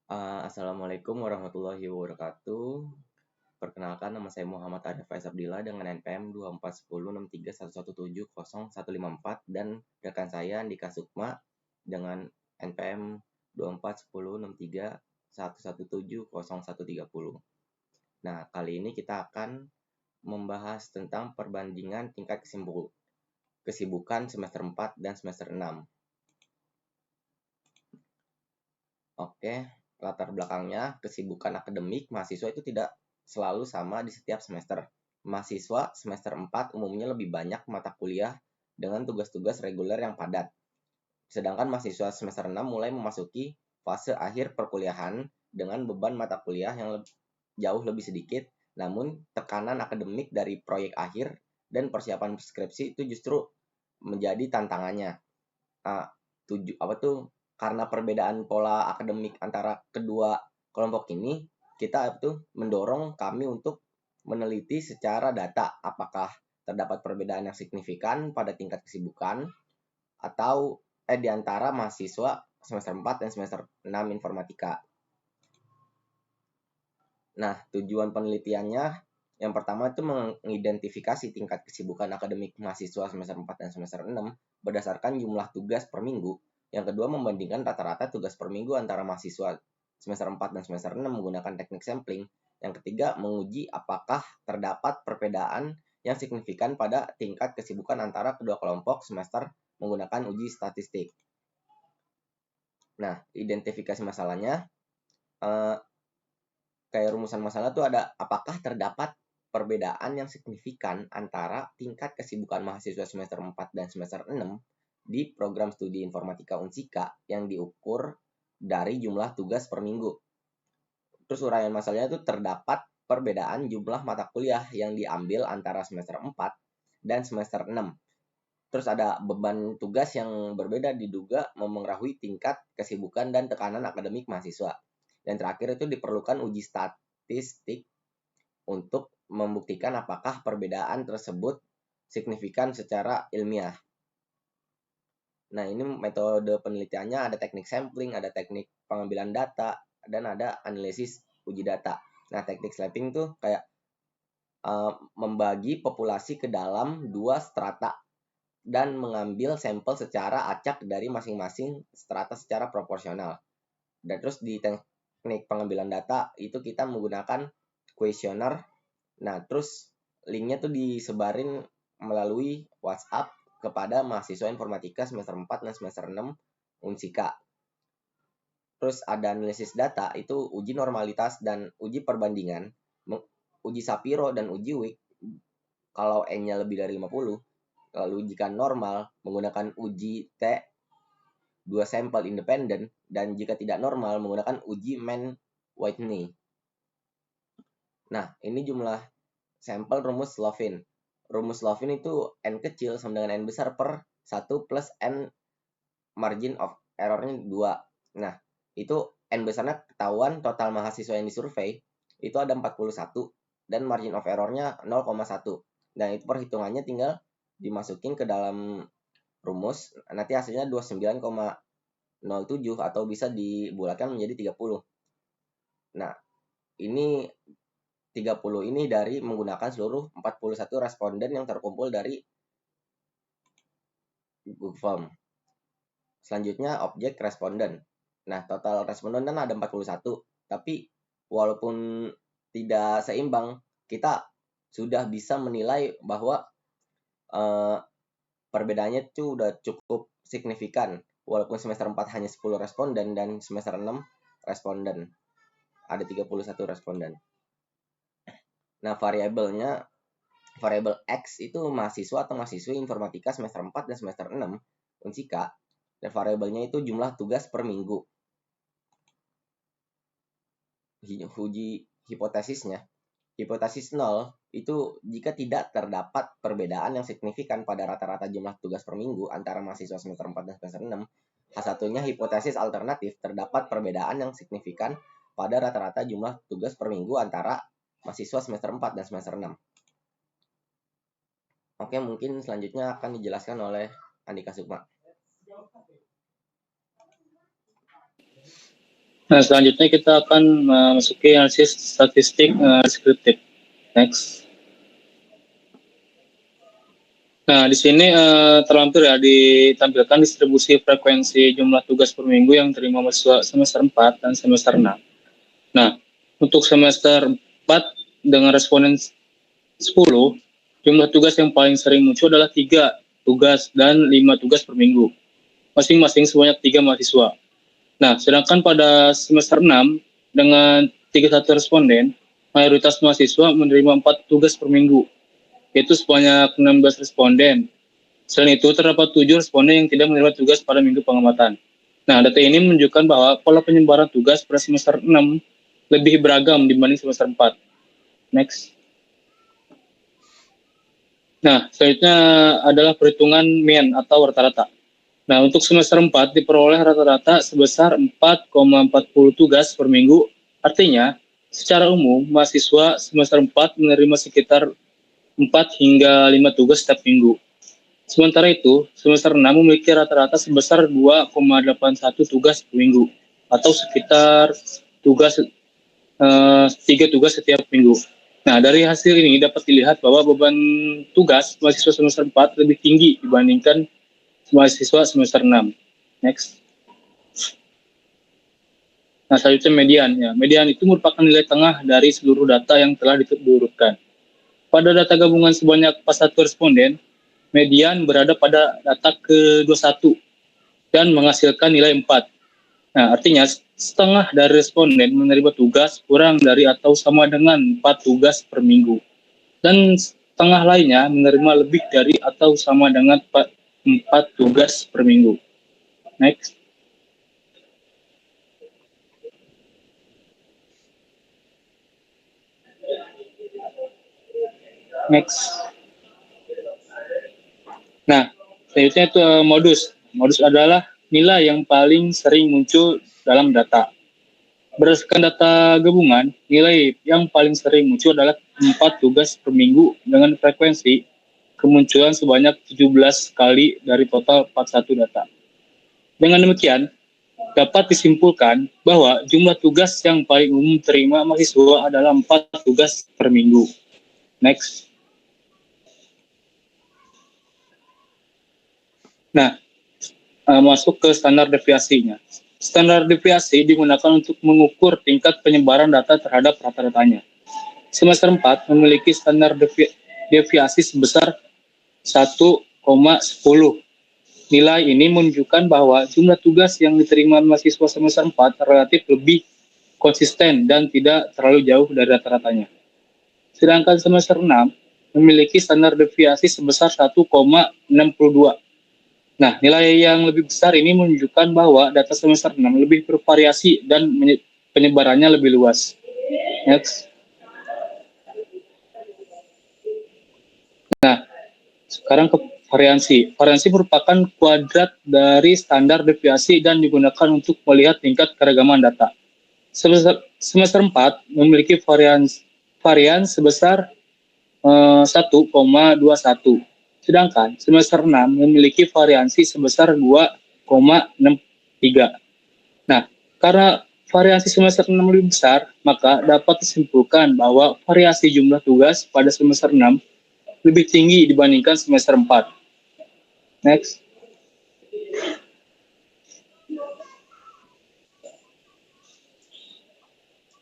Assalamualaikum warahmatullahi wabarakatuh. Perkenalkan, nama saya Muhammad Arif Faiz Abdillah dengan NPM 24106311700154 dan rekan saya Andika Sukma dengan NPM 24106311700130. Nah, kali ini kita akan membahas tentang perbandingan tingkat kesibukan semester 4 dan semester 6. Oke, latar belakangnya, kesibukan akademik mahasiswa itu tidak selalu sama di setiap semester. Mahasiswa semester 4 umumnya lebih banyak mata kuliah dengan tugas-tugas reguler yang padat. Sedangkan mahasiswa semester 6 mulai memasuki fase akhir perkuliahan dengan beban mata kuliah yang jauh lebih sedikit, namun tekanan akademik dari proyek akhir dan persiapan skripsi itu justru menjadi tantangannya. Karena perbedaan pola akademik antara kedua kelompok ini, kita mendorong kami untuk meneliti secara data apakah terdapat perbedaan yang signifikan pada tingkat kesibukan atau di antara mahasiswa semester 4 dan semester 6 informatika. Nah, tujuan penelitiannya yang pertama itu mengidentifikasi tingkat kesibukan akademik mahasiswa semester 4 dan semester 6 berdasarkan jumlah tugas per minggu. Yang kedua, membandingkan rata-rata tugas per minggu antara mahasiswa semester 4 dan semester 6 menggunakan teknik sampling. Yang ketiga, menguji apakah terdapat perbedaan yang signifikan pada tingkat kesibukan antara kedua kelompok semester menggunakan uji statistik. Nah, identifikasi masalahnya, kayak rumusan masalah tuh ada apakah terdapat perbedaan yang signifikan antara tingkat kesibukan mahasiswa semester 4 dan semester 6 di program studi informatika Unsika yang diukur dari jumlah tugas per minggu. Terus uraian masalahnya itu terdapat perbedaan jumlah mata kuliah yang diambil antara semester 4 dan semester 6. Terus ada beban tugas yang berbeda diduga memengaruhi tingkat kesibukan dan tekanan akademik mahasiswa. Dan terakhir itu diperlukan uji statistik untuk membuktikan apakah perbedaan tersebut signifikan secara ilmiah. Nah, ini metode penelitiannya ada teknik sampling, ada teknik pengambilan data, dan ada analisis uji data. Nah, teknik sampling tuh kayak membagi populasi ke dalam dua strata dan mengambil sampel secara acak dari masing-masing strata secara proporsional. Dan terus di teknik pengambilan data itu kita menggunakan kuesioner. Nah, terus linknya tuh disebarin melalui WhatsApp kepada mahasiswa informatika semester 4 dan semester 6 Unsika. Terus ada analisis data, itu uji normalitas dan uji perbandingan, uji Shapiro dan uji Wick kalau N-nya lebih dari 50. Lalu jika normal menggunakan uji T 2 sampel independen, dan jika tidak normal menggunakan uji Mann-Whitney. Nah, ini jumlah sampel rumus Lovin. Rumus Lovin itu N kecil sama dengan N besar per 1 plus N margin of error-nya 2. Nah, itu N besarnya ketahuan total mahasiswa yang disurvei itu ada 41 dan margin of error-nya 0,1. Dan itu perhitungannya tinggal dimasukin ke dalam rumus, nanti hasilnya 29,07 atau bisa dibulatkan menjadi 30. Nah, ini 30 ini dari menggunakan seluruh 41 responden yang terkumpul dari Google Form. Selanjutnya objek responden. Nah, total responden kan ada 41, tapi walaupun tidak seimbang, kita sudah bisa menilai bahwa perbedaannya itu udah cukup signifikan. Walaupun semester 4 hanya 10 responden dan semester 6 responden. Ada 31 responden. Nah, variabel X itu mahasiswa atau mahasiswi informatika semester 4 dan semester 6 Unsika. Dan variabelnya itu jumlah tugas per minggu. Uji hipotesisnya. Hipotesis 0 itu jika tidak terdapat perbedaan yang signifikan pada rata-rata jumlah tugas per minggu antara mahasiswa semester 4 dan semester 6. H1-nya hipotesis alternatif, terdapat perbedaan yang signifikan pada rata-rata jumlah tugas per minggu antara mahasiswa semester 4 dan semester 6. Oke, mungkin selanjutnya akan dijelaskan oleh Andika Sukma. Nah, selanjutnya kita akan memasuki analisis statistik deskriptif. Next. Nah, di sini terlampir ya ditampilkan distribusi frekuensi jumlah tugas per minggu yang terima mahasiswa semester 4 dan semester 6. Nah, untuk semester 4 dengan responden 10, jumlah tugas yang paling sering muncul adalah 3 tugas dan 5 tugas per minggu. Masing-masing sebanyak 3 mahasiswa. Nah, sedangkan pada semester 6 dengan 31 responden, mayoritas mahasiswa menerima 4 tugas per minggu, yaitu sebanyak 16 responden. Selain itu, terdapat 7 responden yang tidak menerima tugas pada minggu pengamatan. Nah, data ini menunjukkan bahwa pola penyebaran tugas pada semester 6 lebih beragam dibanding semester 4. Next. Nah, selanjutnya adalah perhitungan mean atau rata-rata. Nah, untuk semester 4 diperoleh rata-rata sebesar 4,40 tugas per minggu. Artinya, secara umum, mahasiswa semester 4 menerima sekitar 4 hingga 5 tugas setiap minggu. Sementara itu, semester 6 memiliki rata-rata sebesar 2,81 tugas per minggu, atau sekitar 3 tugas setiap minggu. Nah, dari hasil ini dapat dilihat bahwa beban tugas mahasiswa semester 4 lebih tinggi dibandingkan mahasiswa semester 6. Next. Nah, selanjutnya median. Ya, median itu merupakan nilai tengah dari seluruh data yang telah diurutkan. Pada data gabungan sebanyak 41 responden, median berada pada data ke-21 dan menghasilkan nilai 4. Nah, artinya setengah dari responden menerima tugas kurang dari atau sama dengan 4 tugas per minggu. Dan setengah lainnya menerima lebih dari atau sama dengan 4 tugas per minggu. Next. Next. Nah, selanjutnya itu modus. Modus adalah nilai yang paling sering muncul dalam data. Berdasarkan data gabungan, nilai yang paling sering muncul adalah 4 tugas per minggu dengan frekuensi kemunculan sebanyak 17 kali dari total 41 data. Dengan demikian, dapat disimpulkan bahwa jumlah tugas yang paling umum terima mahasiswa adalah 4 tugas per minggu. Next. Nah, masuk ke standar deviasinya. Standar deviasi digunakan untuk mengukur tingkat penyebaran data terhadap rata-ratanya. Semester 4 memiliki standar deviasi sebesar 1,10. Nilai ini menunjukkan bahwa jumlah tugas yang diterima mahasiswa semester 4 relatif lebih konsisten dan tidak terlalu jauh dari rata-ratanya. Sedangkan semester 6 memiliki standar deviasi sebesar 1,62. Nah, nilai yang lebih besar ini menunjukkan bahwa data semester 6 lebih bervariasi dan penyebarannya lebih luas. Next. Nah, sekarang ke variansi. Variansi merupakan kuadrat dari standar deviasi dan digunakan untuk melihat tingkat keragaman data. Semester 4 memiliki varian sebesar 1,21. Sedangkan semester 6 memiliki variansi sebesar 2,63. Nah, karena variasi semester 6 lebih besar, maka dapat disimpulkan bahwa variasi jumlah tugas pada semester 6 lebih tinggi dibandingkan semester 4. Next.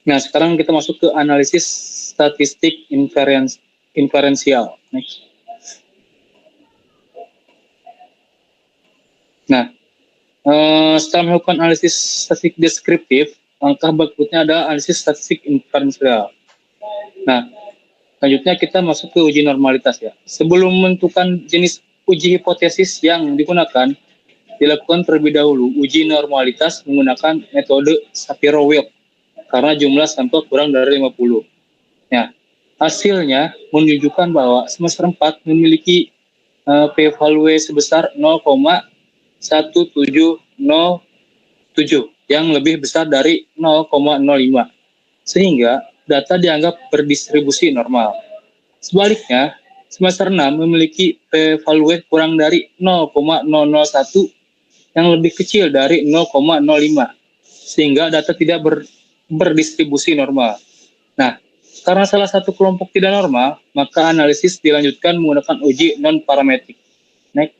Nah, sekarang kita masuk ke analisis statistik inferensial. Next. Nah, setelah melakukan analisis statistik deskriptif, langkah berikutnya adalah analisis statistik inferensial. Nah, selanjutnya kita masuk ke uji normalitas ya. Sebelum menentukan jenis uji hipotesis yang digunakan, dilakukan terlebih dahulu uji normalitas menggunakan metode Shapiro-Wilk karena jumlah sampel kurang dari 50. Nah, hasilnya menunjukkan bahwa semester 4 memiliki p-value sebesar 0,1707 yang lebih besar dari 0,05 sehingga data dianggap berdistribusi normal. Sebaliknya, semester 6 memiliki p-value kurang dari 0,001 yang lebih kecil dari 0,05 sehingga data tidak berdistribusi normal. Nah, karena salah satu kelompok tidak normal, maka analisis dilanjutkan menggunakan uji non-parametrik. Next.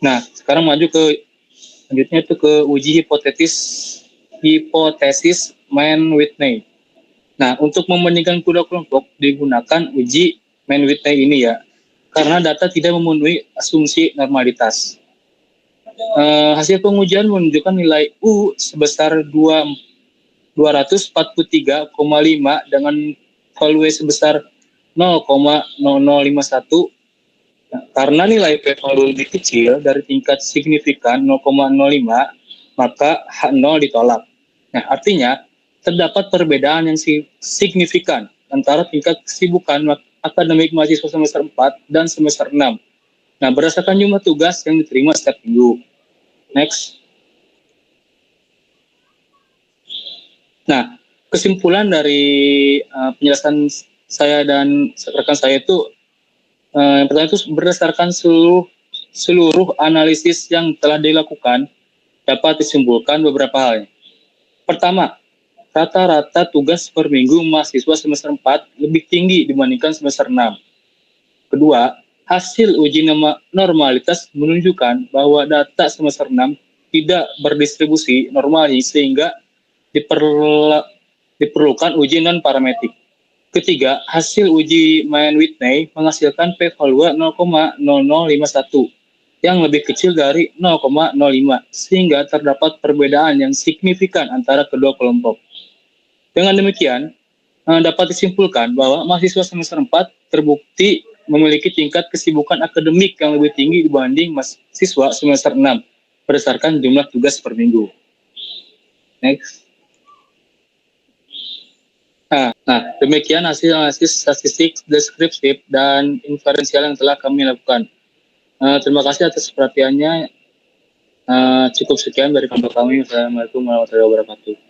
Nah, sekarang maju ke selanjutnya itu ke uji hipotesis Mann-Whitney. Nah, untuk membandingkan kedua kelompok digunakan uji Mann-Whitney ini ya, karena data tidak memenuhi asumsi normalitas. Hasil pengujian menunjukkan nilai U sebesar 243,5 dengan value sebesar 0,0051. Nah, karena nilai p-value lebih kecil dari tingkat signifikan 0,05, maka H0 ditolak. Nah, artinya terdapat perbedaan yang signifikan antara tingkat kesibukan akademik mahasiswa semester 4 dan semester 6. Nah, berdasarkan jumlah tugas yang diterima setiap minggu. Next. Nah, kesimpulan dari penjelasan saya dan rekan saya itu yang pertama itu berdasarkan seluruh analisis yang telah dilakukan dapat disimpulkan beberapa hal. Pertama, rata-rata tugas per minggu mahasiswa semester 4 lebih tinggi dibandingkan semester 6. Kedua, hasil uji normalitas menunjukkan bahwa data semester 6 tidak berdistribusi normal sehingga diperlukan uji non-parametrik. Ketiga, hasil uji Mann-Whitney menghasilkan p-value 0,0051 yang lebih kecil dari 0,05 sehingga terdapat perbedaan yang signifikan antara kedua kelompok. Dengan demikian, dapat disimpulkan bahwa mahasiswa semester 4 terbukti memiliki tingkat kesibukan akademik yang lebih tinggi dibanding mahasiswa semester 6 berdasarkan jumlah tugas per minggu. Next. Nah, demikian hasil analisis statistik deskriptif dan inferensial yang telah kami lakukan. Terima kasih atas perhatiannya. Cukup sekian dari kelompok kami. Assalamualaikum warahmatullahi wabarakatuh.